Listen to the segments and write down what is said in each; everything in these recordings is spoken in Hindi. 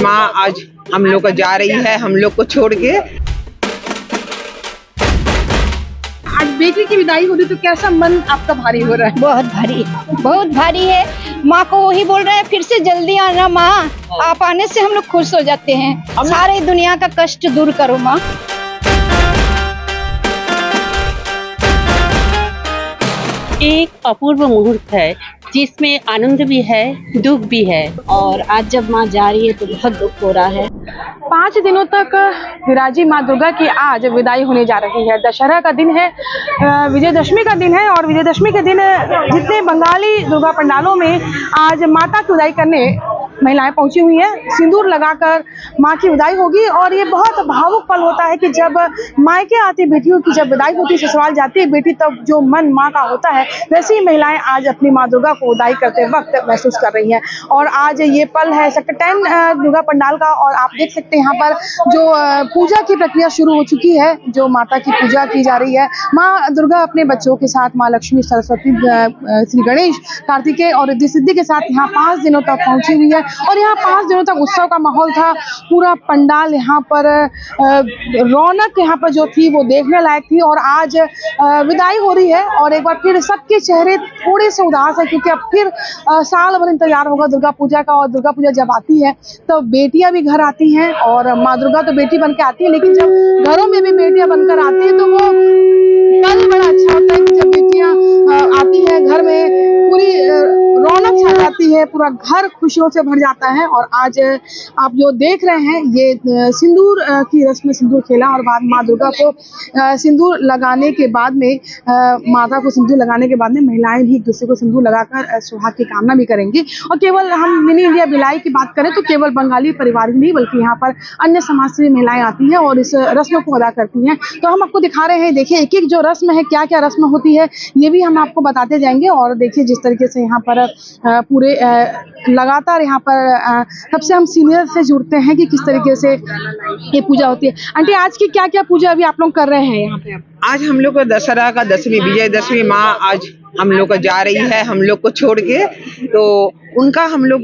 माँ आज हम लोग को जा रही है, हम लोग को छोड़ के। आज बेटी की विदाई हो रही तो कैसा मन आपका भारी हो रहा है? बहुत भारी है। माँ को वही बोल रहे हैं फिर से जल्दी आना माँ, आप आने से हम लोग खुश हो जाते हैं। सारे दुनिया का कष्ट दूर करो माँ। एक अपूर्व मुहूर्त है जिसमें आनंद भी है, दुख भी है। और आज जब माँ जा रही है तो बहुत दुख हो रहा है। 5 दिनों तक विराजी माँ दुर्गा की आज विदाई होने जा रही है। दशहरा का दिन है, विजयदशमी का दिन है और विजयदशमी के दिन जितने बंगाली दुर्गा पंडालों में आज माता की विदाई करने महिलाएं पहुंची हुई हैं। सिंदूर लगाकर माँ की विदाई होगी और ये बहुत भावुक पल होता है कि जब मायके आती बेटियों की जब विदाई होती, ससुराल जाती है बेटी, तब जो मन माँ का होता है वैसे ही महिलाएं आज अपनी माँ दुर्गा को विदाई करते वक्त महसूस कर रही हैं। और आज ये पल है सेक्टर 10 दुर्गा पंडाल का और आप देख सकते हैं यहाँ पर जो पूजा की प्रक्रिया शुरू हो चुकी है, जो माता की पूजा की जा रही है। माँ दुर्गा अपने बच्चों के साथ, माँ लक्ष्मी, सरस्वती, श्री गणेश, कार्तिकेय और रिद्धि सिद्धि के साथ यहाँ 5 दिनों तक पहुंची हुई है और यहाँ 5 दिनों तक उत्सव का माहौल था। पूरा पंडाल यहाँ पर रौनक यहाँ पर जो थी वो देखने लायक थी और आज विदाई हो रही है और एक बार फिर सबके चेहरे थोड़े से उदास है क्योंकि अब फिर साल भर इंतजार होगा दुर्गा पूजा का। और दुर्गा पूजा जब आती है तो बेटियां भी घर आती हैं और माँ दुर्गा तो बेटी बन के आती है, लेकिन जब घरों में भी बेटियां बनकर आती है तो वो पल बड़ा अच्छा होता है कि जब बेटियां आती हैं घर में पूरी रौनक छा जाती है, पूरा घर खुशियों से भर जाता है। और आज आप जो देख रहे हैं ये सिंदूर की रस्म, सिंदूर खेला और बाद माँ दुर्गा को सिंदूर लगाने के बाद में माता को सिंदूर लगाने के बाद में महिलाएं भी एक दूसरे को सिंदूर लगाकर सुहाग की कामना भी करेंगी। और केवल हम मिनी इंडिया भिलाई की बात करें तो केवल बंगाली परिवार ही नहीं बल्कि यहाँ पर अन्य समाज से महिलाएं आती हैं और इस रस्म को अदा करती हैं। तो हम आपको दिखा रहे हैं, देखिए एक एक जो रस्म है, क्या क्या रस्म होती है ये भी हम आपको बताते जाएंगे। और देखिए जिस तरीके से यहाँ पर पूरे लगातार यहाँ पर सबसे हम सीनियर से जुड़ते हैं कि किस तरीके से ये पूजा होती है। आंटी आज की क्या क्या पूजा अभी आप लोग कर रहे हैं यहाँ पे? आज हम लोग को दशहरा का दशमी, विजयदशमी माँ आज हम लोग को जा रही है, हम लोग को छोड़ के। तो उनका हम लोग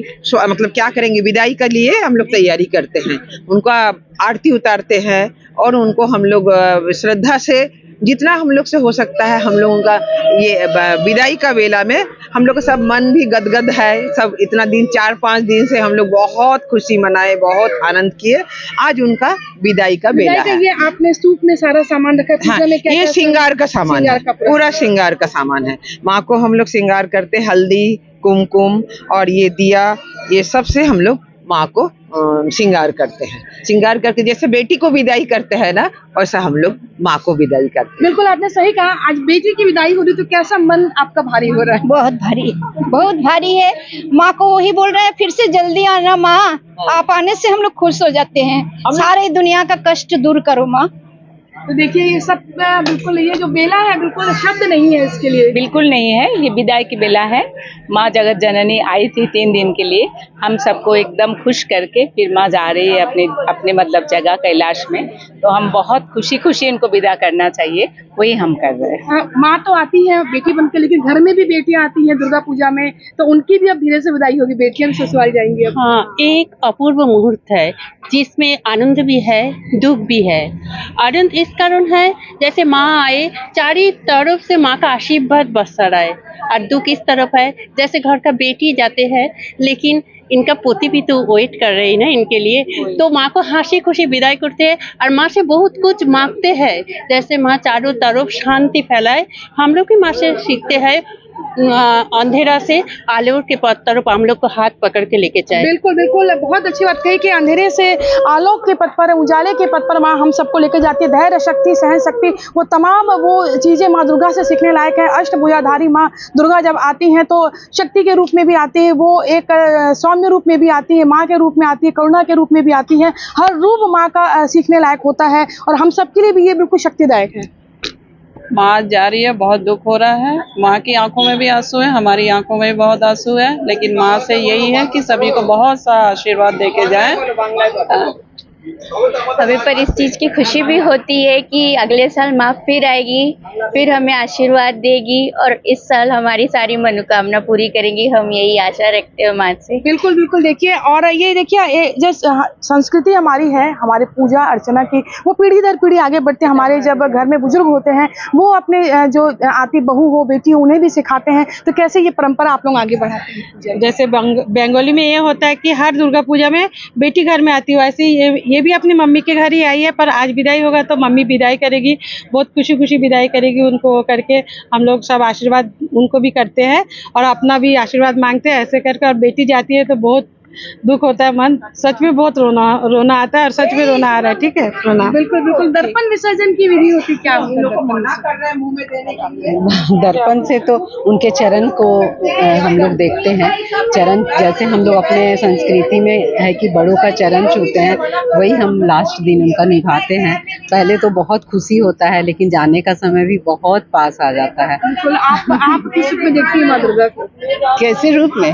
मतलब क्या करेंगे, विदाई के लिए हम लोग तैयारी करते हैं, उनका आरती उतारते हैं और उनको हम लोग श्रद्धा से जितना हम लोग से हो सकता है हम लोग उनका ये विदाई का वेला में हम लोग का सब मन भी गदगद है। सब इतना दिन 4-5 दिन से हम लोग बहुत खुशी मनाए, बहुत आनंद किए। आज उनका विदाई का वेला है। ये आपने सूप में सारा सामान रखा है? हाँ, ये श्रृंगार का सामान है, पूरा श्रृंगार का सामान है। माँ को हम लोग श्रृंगार करते, हल्दी, कुमकुम और ये दिया, ये सब से हम लोग माँ को श्रृंगार करते हैं। श्रृंगार करके जैसे बेटी को विदाई करते हैं ना, वैसा हम लोग माँ को विदाई करते हैं। बिल्कुल आपने सही कहा। आज बेटी की विदाई हो रही तो कैसा मन आपका भारी हो रहा है? बहुत भारी है। माँ को वही बोल रहे हैं फिर से जल्दी आना माँ, आप आने से हम लोग खुश हो जाते हैं। सारे दुनिया का कष्ट दूर करो माँ। तो देखिए ये सब बिल्कुल, ये जो बेला है बिल्कुल शब्द नहीं है इसके लिए। बिल्कुल नहीं है, ये विदाई की बेला है। माँ जगत जननी आई थी 3 दिन के लिए, हम सबको एकदम खुश करके फिर माँ जा रही है अपने मतलब जगह कैलाश में। तो हम बहुत खुशी इनको विदा करना चाहिए, वही हम कर रहे हैं। माँ तो आती है बेटी बनकर, लेकिन घर में भी बेटियां आती हैं दुर्गा पूजा में, तो उनकी भी अब धीरे से विदाई होगी, बेटियां ससुराल जाएंगी अब। हाँ, एक अपूर्व मुहूर्त है जिसमें आनंद भी है, दुख भी है। आनंद इस कारण है जैसे माँ आए, चारों तरफ से माँ का आशीर्वाद बरसा रहा है, और दुख इस तरफ है जैसे घर का बेटी जाते हैं लेकिन इनका पोती भी तो वेट कर रहे हैं ना इनके लिए, तो माँ को हंसी खुशी विदाई करते हैं और माँ से बहुत कुछ मांगते हैं। जैसे माँ चारों तरफ शांति फैलाए, हम लोग भी माँ से सीखते हैं अंधेरा से आलोक के पथ तरफ हम लोग को हाथ पकड़ के लेके जाए। बिल्कुल बिल्कुल, बहुत अच्छी बात कही कि अंधेरे से आलोक के पथ पर, उजाले के पथ पर माँ हम सबको लेके जाती है। धैर्य शक्ति, सहन शक्ति, वो तमाम वो चीजें माँ दुर्गा से सीखने लायक है। अष्टभुजाधारी माँ दुर्गा जब आती हैं तो शक्ति के रूप में भी आती है, वो एक सौम्य रूप में भी आती है, माँ के रूप में आती है, करुणा के रूप में भी आती है। हर रूप माँ का सीखने लायक होता है और हम सबके लिए भी ये बिल्कुल शक्तिदायक है। माँ जा रही है, बहुत दुख हो रहा है। माँ की आंखों में भी आंसू है, हमारी आंखों में भी बहुत आंसू है, लेकिन माँ से यही है कि सभी को बहुत सा आशीर्वाद देके जाए। हमें पर इस चीज की खुशी भी होती है कि अगले साल माँ फिर आएगी, फिर हमें आशीर्वाद देगी और इस साल हमारी सारी मनोकामना पूरी करेंगी। हम यही आशा रखते हैं माँ से। बिल्कुल बिल्कुल, देखिए और ये देखिए जो संस्कृति हमारी है, हमारे पूजा अर्चना की, वो पीढ़ी दर पीढ़ी आगे बढ़ते हैं। हमारे जब घर में बुजुर्ग होते हैं वो अपने जो आती बहू हो बेटी उन्हें भी सिखाते हैं, तो कैसे ये परंपरा आप लोग आगे बढ़ाते हैं? जैसे बंगाली में ये होता है कि हर दुर्गा पूजा में बेटी घर में आती है, वैसे ये भी अपनी मम्मी के घर ही आई है, पर आज विदाई होगा तो मम्मी विदाई करेगी, बहुत खुशी खुशी विदाई करेगी। उनको करके हम लोग सब आशीर्वाद उनको भी करते हैं और अपना भी आशीर्वाद मांगते हैं ऐसे करके। और बेटी जाती है तो बहुत दुख होता है, मन सच में बहुत रोना आता है और सच में रोना आ रहा है। ठीक है, रोना। बिल्कुल बिल्कुल। दर्पण विसर्जन की विधि होती क्या? दर्पण से तो उनके चरण को हम लोग देखते हैं। चरण जैसे हम लोग अपने संस्कृति में है कि बड़ों का चरण छूते हैं, वही हम लास्ट दिन उनका निभाते हैं। पहले तो बहुत खुशी होता है, लेकिन जाने का समय भी बहुत पास आ जाता है। बिल्कुल। आप किस रूप में देखती हैं माँ दुर्गा को? कैसे रूप में?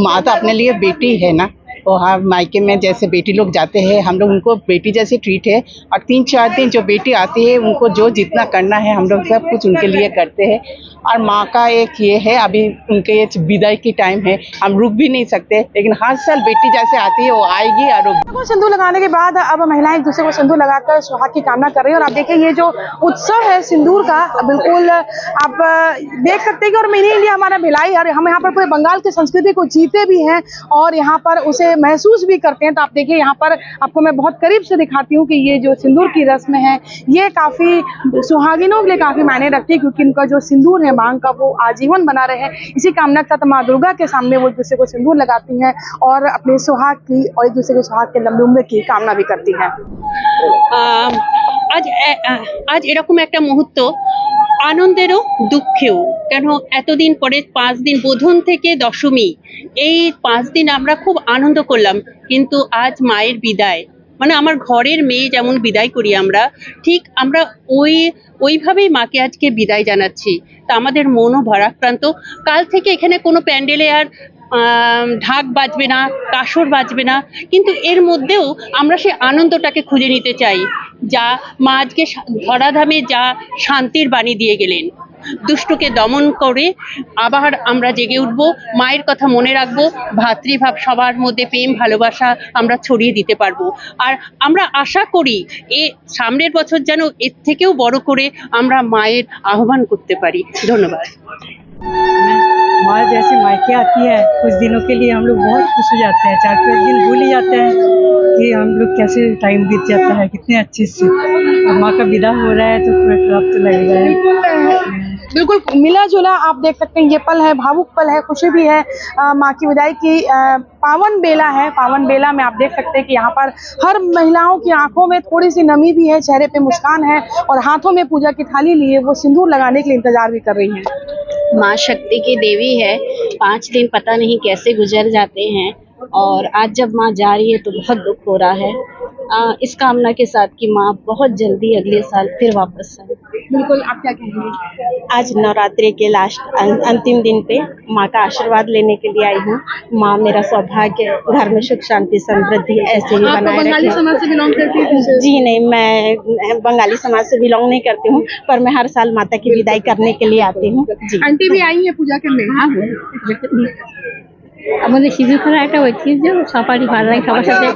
माँ तो अपने लिए बेटी है ना, तो हाँ, मायके में जैसे बेटी लोग जाते हैं हम लोग उनको बेटी जैसे ट्रीट है। और 3-4 दिन जो बेटी आती है उनको जो जितना करना है हम लोग सब कुछ उनके लिए करते हैं। और माँ का एक ये है, अभी उनके ये विदाई की टाइम है, हम रुक भी नहीं सकते, लेकिन हर साल बेटी जैसे आती है वो आएगी। और सिंदूर लगाने के बाद अब महिलाएं एक दूसरे को सिंदूर लगाकर सुहाग की कामना कर रही है। और आप देखिए ये जो उत्सव है सिंदूर का, बिल्कुल आप देख सकते हैं कि और मिनी इंडिया हमारा भिलाई, और हम यहाँ पर पूरे बंगाल की संस्कृति को जीते भी हैं और यहाँ पर उसे महसूस भी करते हैं। तो आप देखिए यहाँ पर आपको मैं बहुत करीब से दिखाती हूँ कि ये जो सिंदूर की रस्म है ये काफी सुहागिनों के लिए काफी मायने रखती है, क्योंकि इनका जो सिंदूर है मांग का वो आजीवन बना रहे। इसी कामना के साथ माँ दुर्गा के सामने वो एक दूसरे को सिंदूर लगाती हैं और अपने सुहाग की और एक दूसरे के सुहाग के लंबी उम्र की कामना भी करती हैं। আজ এরকম একটা মুহূর্ত আনন্দেরও দুঃখেও, কেন এতদিন পরে 5 দিন বোধন থেকে দশমী, এই 5 দিন আমরা খুব আনন্দ করলাম, কিন্তু আজ মায়ের বিদায়, মানে আমার ঘরের মেয়ে যেমন বিদায় করি আমরা, ঠিক আমরা ওইভাবেই মাকে আজকে বিদায় জানাচ্ছি। তা আমাদের মনও ভারাক্রান্ত। কাল থেকে এখানে কোনো প্যান্ডেলে আর ঢাক বাজবে না, কাসর বাজবে না, কিন্তু এর মধ্যেও আমরা সেই আনন্দটাকে খুঁজে নিতে চাই, যা মা আজকে ধরাধামে যা শান্তির বাণী দিয়ে গেলেন। দুষ্টুকে দমন করে আবার আমরা জেগে উঠবো, মায়ের কথা মনে রাখবো, ভাতৃভাব সবার মধ্যে প্রেম ভালোবাসা আমরা ছড়িয়ে দিতে পারবো। আর আমরা আশা করি সামনের বছর যেন এর থেকেও বড় করে আমরা মায়ের আহ্বান করতে পারি। ধন্যবাদ। माँ जैसे मायके आती है कुछ दिनों के लिए हम लोग बहुत खुश हो जाते हैं, 4-5 दिन भूल ही जाते हैं कि हम लोग कैसे टाइम बीत जाता है कितने अच्छे से। अब माँ का विदा हो रहा है तो थोड़ा खराब तो लगेगा। बिल्कुल मिला जुला आप देख सकते हैं, ये पल है, भावुक पल है, खुशी भी है। माँ की विदाई की पावन बेला है। पावन बेला में आप देख सकते हैं कि यहाँ पर हर महिलाओं की आंखों में थोड़ी सी नमी भी है, चेहरे पे मुस्कान है और हाथों में पूजा की थाली लिए वो सिंदूर लगाने के लिए इंतजार भी कर रही हैं। माँ शक्ति की देवी है, 5 दिन पता नहीं कैसे गुजर जाते हैं और आज जब माँ जा रही है तो बहुत दुख हो रहा है। इस कामना के साथ कि माँ बहुत जल्दी अगले साल फिर वापस आए। बिल्कुल, आप क्या कहेंगे? आज नवरात्रि के लास्ट अंतिम दिन पे माँ का आशीर्वाद लेने के लिए आई हूँ। माँ मेरा सौभाग्य, घर में सुख शांति समृद्धि ऐसे ही बनाए रखे। बंगाली समाज से बिलोंग करती है? जी नहीं, मैं बंगाली समाज से बिलोंग नहीं करती हूँ, पर मैं हर साल माता की विदाई करने के लिए आती हूँ। आंटी भी आई है पूजा करने? আমাদের সিঁদুর খেলা একটা ঐতিহ্য, সবারই ভালো লাগে, সবার সাথে।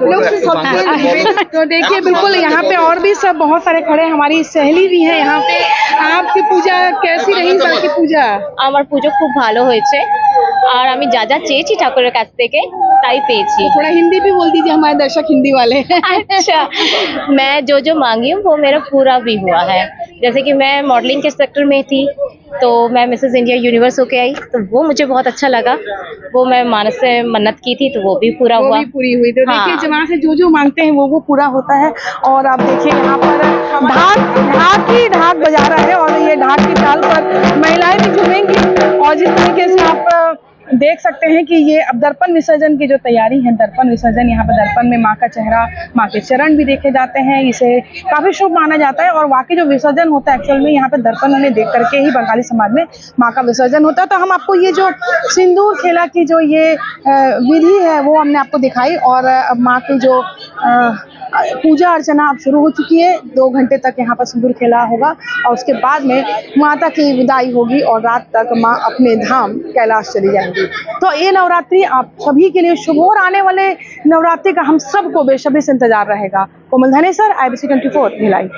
तो देखिए बिल्कुल यहाँ पे और भी सब बहुत सारे खड़े हैं, हमारी सहेली भी है यहाँ पे। आपकी पूजा कैसी रही? बाकी पूजा আমার পুজো খুব ভালো হয়েছে আর আমি যা যা চেয়েছি ঠাকুরের কাছ থেকে তাই পেয়েছি। थोड़ा हिंदी भी बोल दीजिए, हमारे दर्शक हिंदी वाले। अच्छा, मैं जो मांगी हूँ वो मेरा पूरा भी हुआ है। जैसे कि मैं मॉडलिंग के सेक्टर में थी तो मैं मिसेस इंडिया यूनिवर्स होके आई, तो वो मुझे बहुत अच्छा लगा। वो मैं मानस से मन्नत की थी तो वो भी पूरा हुआ, भी पूरी हुई। तो हाँ। देखिए जहाँ से जो मांगते हैं वो पूरा होता है। और आप देखिए यहाँ पर ढाक बजा रहा है और ये ढाक की ताल पर महिलाएं भी झूमेंगी। और जिस तरीके से आप देख सकते हैं कि ये अब दर्पण विसर्जन की जो तैयारी है, दर्पण विसर्जन, यहाँ पर दर्पन में माँ का चेहरा, माँ के चरण भी देखे जाते हैं। इसे काफी शुभ माना जाता है और वाकई जो विसर्जन होता है एक्चुअल में यहाँ पे दर्पण में देख करके ही बंगाली समाज में माँ का विसर्जन होता है। तो हम आपको ये जो सिंदूर खेला की जो ये विधि है वो हमने आपको दिखाई और माँ की जो पूजा अर्चना अब शुरू हो चुकी है। 2 घंटे तक यहाँ पर सिंदूर खेला होगा और उसके बाद में माता की विदाई होगी और रात तक माँ अपने धाम कैलाश चली जाएंगी। तो ये नवरात्रि आप सभी के लिए शुभ और आने वाले नवरात्रि का हम सबको बेसब्री से इंतजार रहेगा। कोमल धनेसर, IBC 24 भिलाई।